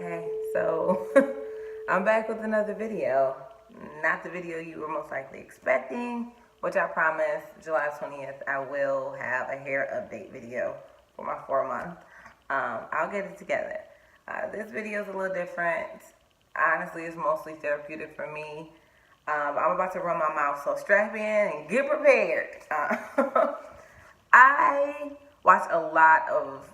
Okay, so I'm back with another video. Not the video you were most likely expecting, which I promise July 20th I will have a hair update video for my 4 month. I'll get it together. This video is a little different. Honestly, it's mostly therapeutic for me. I'm about to run my mouth, so strap in and get prepared. I watch a lot of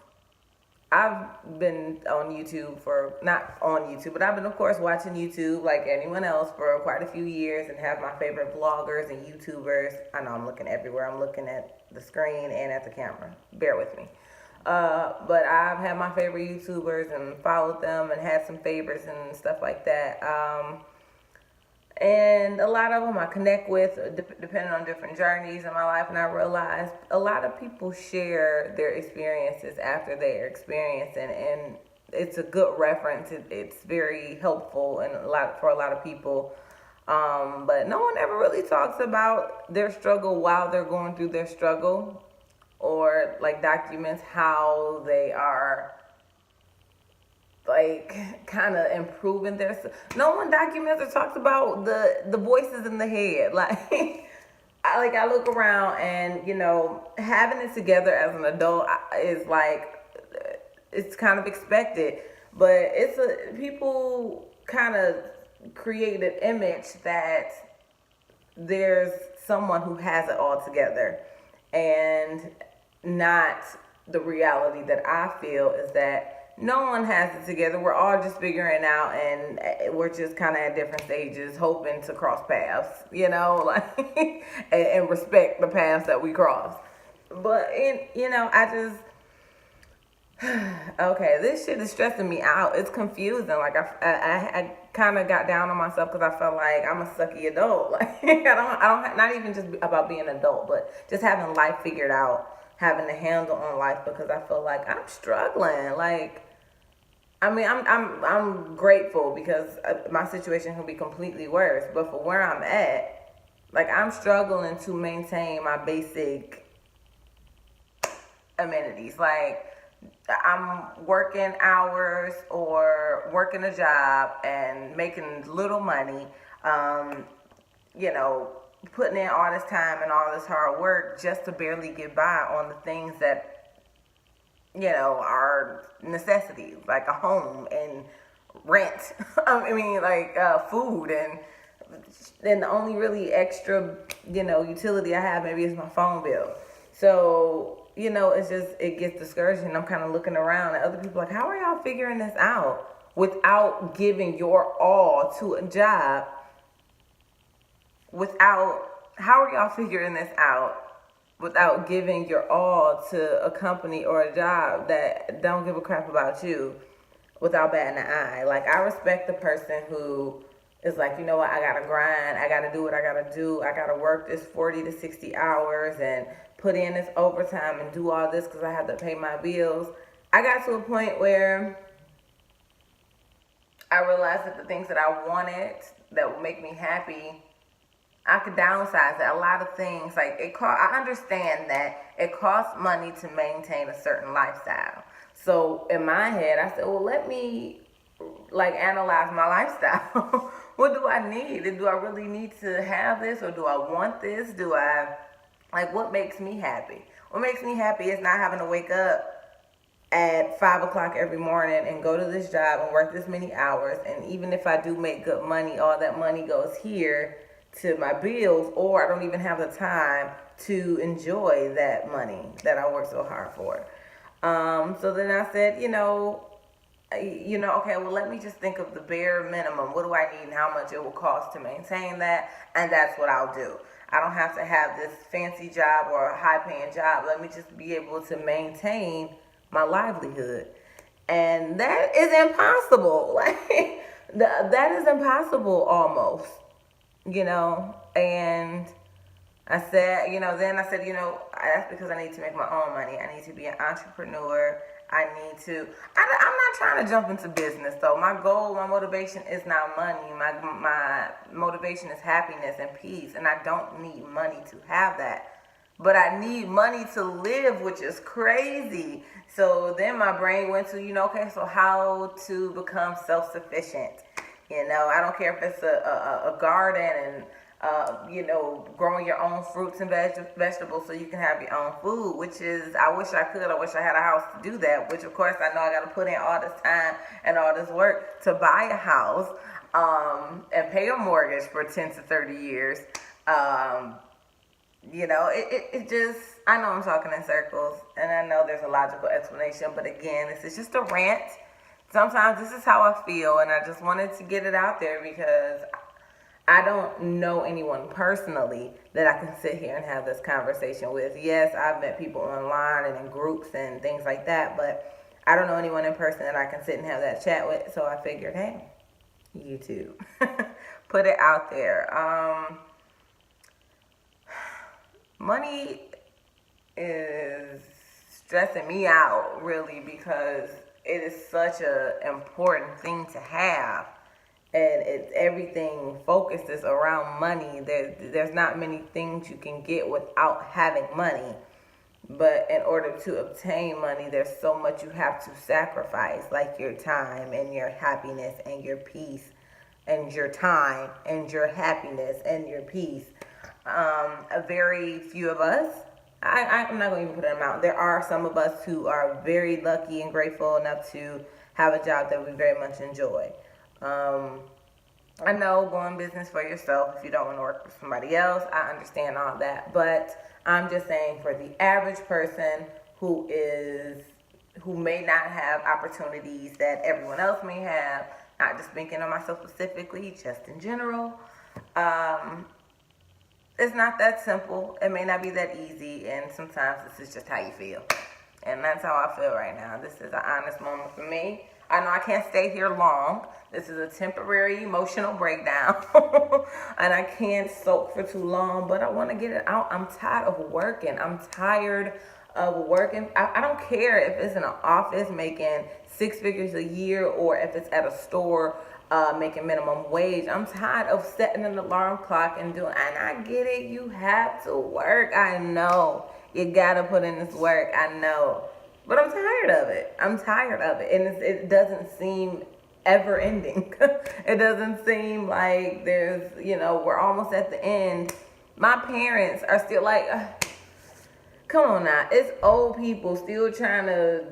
I've been on YouTube not on YouTube, but I've been, of course, watching YouTube like anyone else for quite a few years and have my favorite bloggers and YouTubers. I know I'm looking everywhere. I'm looking at the screen and at the camera. Bear with me. But I've had my favorite YouTubers and followed them and had some favorites and stuff like that. And a lot of them I connect with depending on different journeys in my life. And I realized a lot of people share their experiences after their experience. And it's a good reference. It's very helpful and for a lot of people. But no one ever really talks about their struggle while they're going through their struggle, or like documents how they are like kind of improving their. No one documents or talks about the voices in the head. Like I look around and having it together as an adult is like it's kind of expected, but people kind of create an image that there's someone who has it all together, and not the reality that I feel is that no one has it together. We're all just figuring out, and we're just kind of at different stages, hoping to cross paths, like and respect the paths that we cross. But I just okay, this shit is stressing me out. It's confusing. Like I kind of got down on myself because I felt like I'm a sucky adult. Like I don't, not even just about being an adult, but just having life figured out, having a handle on life, because I feel like I'm struggling. Like, I mean, I'm grateful because my situation can be completely worse, but for where I'm at, like I'm struggling to maintain my basic amenities. Like I'm working hours or working a job and making little money, putting in all this time and all this hard work just to barely get by on the things that are necessities, like a home and rent. I mean, like food, and then the only really extra, utility I have maybe is my phone bill. So, it gets discouraging. I'm kind of looking around at other people like, how are y'all figuring this out without giving your all to a job? How are y'all figuring this out without giving your all to a company or a job that don't give a crap about you, without batting an eye? Like, I respect the person who is like, you know what, I gotta grind, I gotta do what I gotta do, I gotta work this 40 to 60 hours and put in this overtime and do all this because I have to pay my bills. I got to a point where I realized that the things that I wanted that would make me happy, I could downsize it. A lot of things, like I understand that it costs money to maintain a certain lifestyle. So in my head, I said, well, let me analyze my lifestyle. What do I need? Do I really need to have this, or do I want this? What makes me happy? What makes me happy is not having to wake up at 5 o'clock every morning and go to this job and work this many hours. And even if I do make good money, all that money goes here to my bills, or I don't even have the time to enjoy that money that I work so hard for. So then I said, okay, well, let me just think of the bare minimum. What do I need and how much it will cost to maintain that? And that's what I'll do. I don't have to have this fancy job or a high-paying job. Let me just be able to maintain my livelihood. And that is impossible. Like, that is impossible almost, And I said, then I said, that's because I need to make my own money. I need to be an entrepreneur. I'm not trying to jump into business though. My goal, my motivation is not money. My motivation is happiness and peace, and I don't need money to have that. but I need money to live, which is crazy. So then my brain went to, okay, so how to become self-sufficient. I don't care if it's a garden and, growing your own fruits and vegetables so you can have your own food, which is, I wish I could. I wish I had a house to do that, which of course I know I got to put in all this time and all this work to buy a house and pay a mortgage for 10 to 30 years. It just, I know I'm talking in circles, and I know there's a logical explanation, but again, this is just a rant. Sometimes this is how I feel, and I just wanted to get it out there because I don't know anyone personally that I can sit here and have this conversation with. Yes, I've met people online and in groups and things like that, but I don't know anyone in person that I can sit and have that chat with, so I figured, hey, YouTube, put it out there. Money is stressing me out, really, because it is such an important thing to have. And everything focuses around money. There's not many things you can get without having money. But in order to obtain money, there's so much you have to sacrifice, like your time and your happiness and your peace, and your time and your happiness and your peace. A very few of us, I'm not going to even put an amount. There are some of us who are very lucky and grateful enough to have a job that we very much enjoy. I know going business for yourself, if you don't want to work for somebody else, I understand all that. But I'm just saying, for the average person who may not have opportunities that everyone else may have, not just thinking of myself specifically, just in general, it's not that simple. It may not be that easy, and sometimes this is just how you feel. And that's how I feel right now. This is an honest moment for me. I know I can't stay here long. This is a temporary emotional breakdown. And I can't soak for too long, but I want to get it out. I'm tired of working. I'm tired of working. I don't care if it's in an office making 6 figures a year or if it's at a store making minimum wage. I'm tired of setting an alarm clock and I get it. You have to work. I know. You got to put in this work. I know. But I'm tired of it. I'm tired of it. And it doesn't seem ever ending. It doesn't seem like there's, we're almost at the end. My parents are still like, come on now. It's old people still trying to,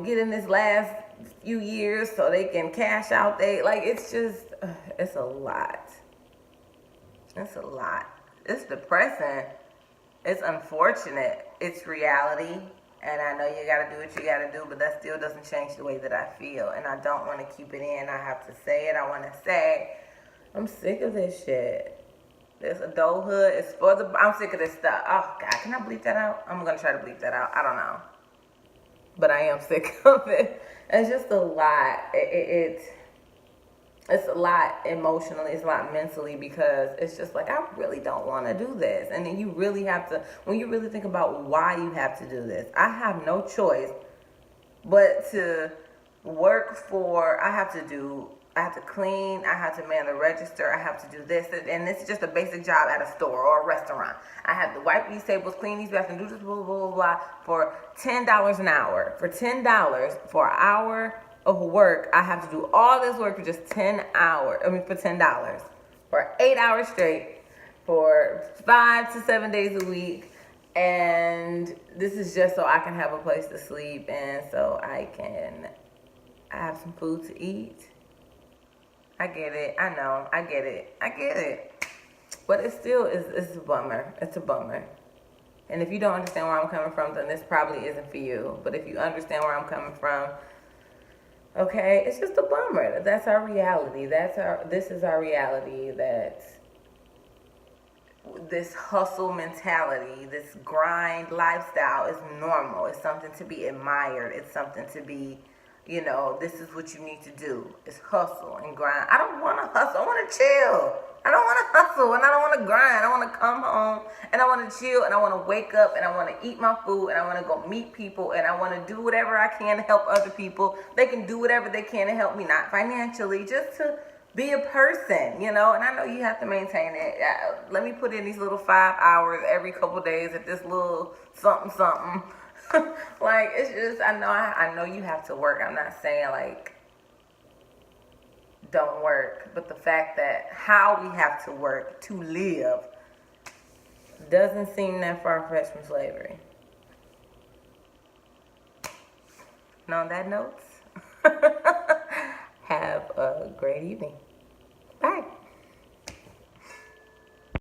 get in this last few years so they can cash out. It's just, it's a lot. It's a lot. It's depressing. It's unfortunate. It's reality. And I know you gotta do what you gotta do, but that still doesn't change the way that I feel. And I don't want to keep it in. I have to say it. I want to say, I'm sick of this shit. This adulthood is I'm sick of this stuff. Oh, God, can I bleep that out? I'm going to try to bleep that out. I don't know. But I am sick of it. It's just a lot. It's a lot emotionally, it's a lot mentally, because it's just like, I really don't want to do this. And then you really have to, when you really think about why you have to do this, I have no choice but to work for, I have to clean, I have to man the register, I have to do this, and this is just a basic job at a store or a restaurant. I have to wipe these tables, clean these bathrooms, do this, blah, blah, blah, blah, for $10 an hour. For $10 for an hour of work, I have to do all this work for just 10 hours. For $10. For 8 hours straight, for 5 to 7 days a week. And this is just so I can have a place to sleep and so I can have some food to eat. I get it. I know. I get it. But it still it's a bummer. It's a bummer. And if you don't understand where I'm coming from, then this probably isn't for you. But if you understand where I'm coming from, okay, it's just a bummer. That's our reality. This is our reality, that this hustle mentality, this grind lifestyle is normal. It's something to be admired. It's something to be, this is what you need to do. It's hustle and grind. I don't want to hustle. I want to chill. I don't want to hustle and I don't want to grind. I want to come home and I want to chill and I want to wake up and I want to eat my food and I want to go meet people and I want to do whatever I can to help other people. They can do whatever they can to help me, not financially, just to be a person, you know. And I know you have to maintain it. Let me put in these little 5 hours every couple days at this little something something. Like, it's just, I know you have to work. I'm not saying like don't work, but the fact that how we have to work to live doesn't seem that far-fetched from slavery. And on that note, have a great evening.